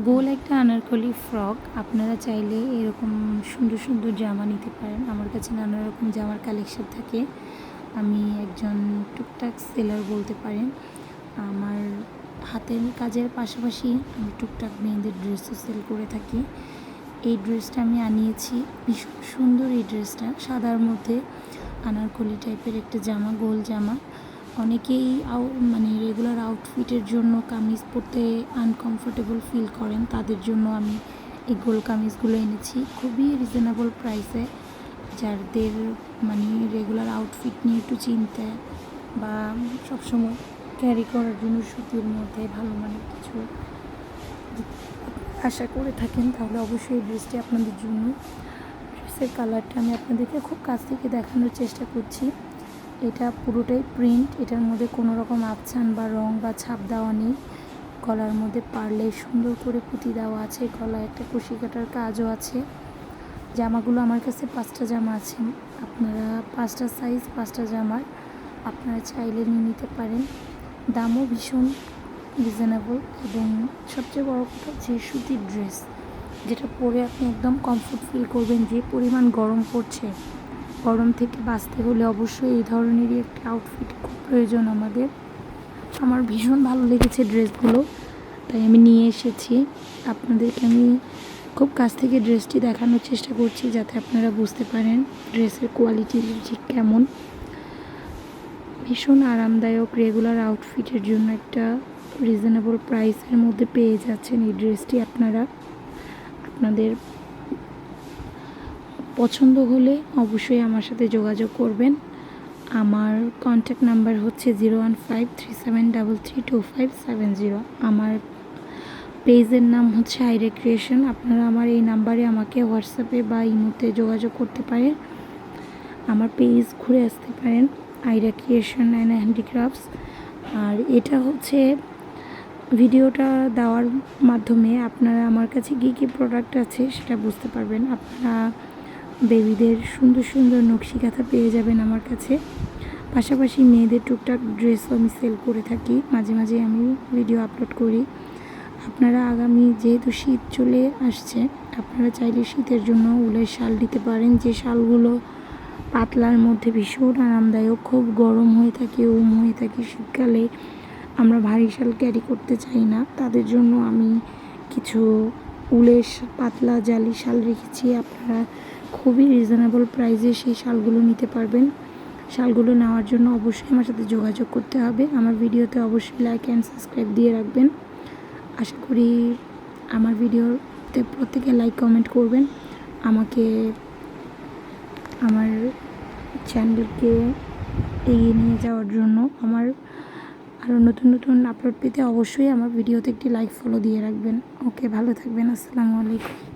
গোল একটা আনারকলি ফ্রক। আপনারা চাইলে এরকম সুন্দর সুন্দর জামা নিতে পারেন। আমার কাছে নানা রকম জামার কালেকশন থাকে। আমি একজন টুকটাক সেলার বলতে পারেন। আমার হাতের কাজের পাশাপাশি আমি টুকটাক মেয়েদের ড্রেসও সেল করে থাকি। এই ড্রেসটা আমি আনিয়েছি, ভীষণ সুন্দর এই ড্রেসটা। সাদার মধ্যে আনারকলি টাইপের একটা জামা, গোল জামা। অনেকেই মানে রেগুলার আউটফিটের জন্য কামিজ পরতে আনকমফোর্টেবল ফিল করেন, তাদের জন্য আমি এই গোল কামিজগুলো এনেছি খুবই রিজনেবল প্রাইসে। যাদের মানে রেগুলার আউটফিট নিয়ে একটু চিন্তা বা সবসময় ক্যারি করার জন্য সুতির মধ্যে ভালো মানের কিছু আশা করে থাকেন, তাহলে অবশ্যই এই ড্রেসটি আপনাদের জন্য। ড্রেসের কালারটা আমি আপনাদেরকে খুব কাছ থেকে দেখানোর চেষ্টা করছি। এটা পুরোটাই প্রিন্ট, এটার মধ্যে কোনো রকম আবছান বা রং বা ছাপ দেওয়া নেই। গলার মধ্যে পারলে সুন্দর করে পুঁতি দেওয়া আছে, গলায় একটা কুশি কাটার কাজও আছে। জামাগুলো আমার কাছে 5টা জামা আছে, আপনারা 5টা সাইজ 5টা জামার আপনারা চাইলে নিয়ে নিতে পারেন। দামও ভীষণ রিজনেবল এবং সবচেয়ে বড় কথা যে সুতির ড্রেস, যেটা পরে আপনি একদম কমফোর্ট ফিল করবেন। যে পরিমাণ গরম পড়ছে, গরম থেকে বাঁচতে হলে অবশ্যই এই ধরনেরই একটা আউটফিট খুব প্রয়োজন আমাদের। আমার ভীষণ ভালো লেগেছে ড্রেসগুলো, তাই আমি নিয়ে এসেছি। আপনাদেরকে আমি খুব কাছ থেকে ড্রেসটি দেখানোর চেষ্টা করছি, যাতে আপনারা বুঝতে পারেন ড্রেসের কোয়ালিটি ঠিক কেমন। ভীষণ আরামদায়ক, রেগুলার আউটফিটের জন্য একটা রিজনেবল প্রাইসের মধ্যে পেয়ে যাচ্ছেন এই ড্রেসটি। আপনাদের পছন্দ হলে অবশ্যই আমার সাথে যোগাযোগ করবেন। আমার কন্ট্যাক্ট নাম্বার হচ্ছে 01537332570। আমার পেজের নাম হচ্ছে আইরা ক্রিয়েশন। আপনারা আমার এই নাম্বারে আমাকে হোয়াটসঅ্যাপে বা ইমোতে যোগাযোগ করতে পারেন। আমার পেজ ঘুরে আসতে পারেন, আইরা ক্রিয়েশন অ্যান্ড হ্যান্ডিক্রাফটস। আর এটা হচ্ছে ভিডিওটা দেওয়ার মাধ্যমে আপনারা আমার কাছে কী কী প্রোডাক্ট আছে সেটা বুঝতে পারবেন। আপনারা বেবিদের সুন্দর সুন্দর নকশি কাঁথা পেয়ে যাবেন আমার কাছে। পাশাপাশি মেয়েদের টুকটাক ড্রেসও আমি সেল করে থাকি, মাঝে মাঝে আমি ভিডিও আপলোড করি। আপনারা আগামী যেহেতু শীত চলে আসছে, আপনারা চাইলে শীতের জন্য উলের শাল দিতে পারেন, যে শালগুলো পাতলার মধ্যে ভীষণ আরামদায়ক, খুব গরম হয়ে থাকে, হয়ে থাকে শীতকালে। আমরা ভারী শাল ক্যারি করতে চাই না, তাদের জন্য আমি কিছু উলের পাতলা জালি শাল রেখেছি। আপনারা খুবই রিজনেবল প্রাইসে সেই শালগুলো নিতে পারবেন। শালগুলো নেওয়ার জন্য অবশ্যই আমার সাথে যোগাযোগ করতে হবে। আমার ভিডিওতে অবশ্যই লাইক অ্যান্ড সাবস্ক্রাইব দিয়ে রাখবেন। আশা করি আমার ভিডিওতে প্রত্যেকে লাইক কমেন্ট করবেন, আমাকে আমার চ্যানেলকে এগিয়ে নিয়ে যাওয়ার জন্য। আমার আরও নতুন নতুন আপলোড পেতে অবশ্যই আমার ভিডিওতে একটি লাইক ফলো দিয়ে রাখবেন। ওকে, ভালো থাকবেন। আসসালামু আলাইকুম।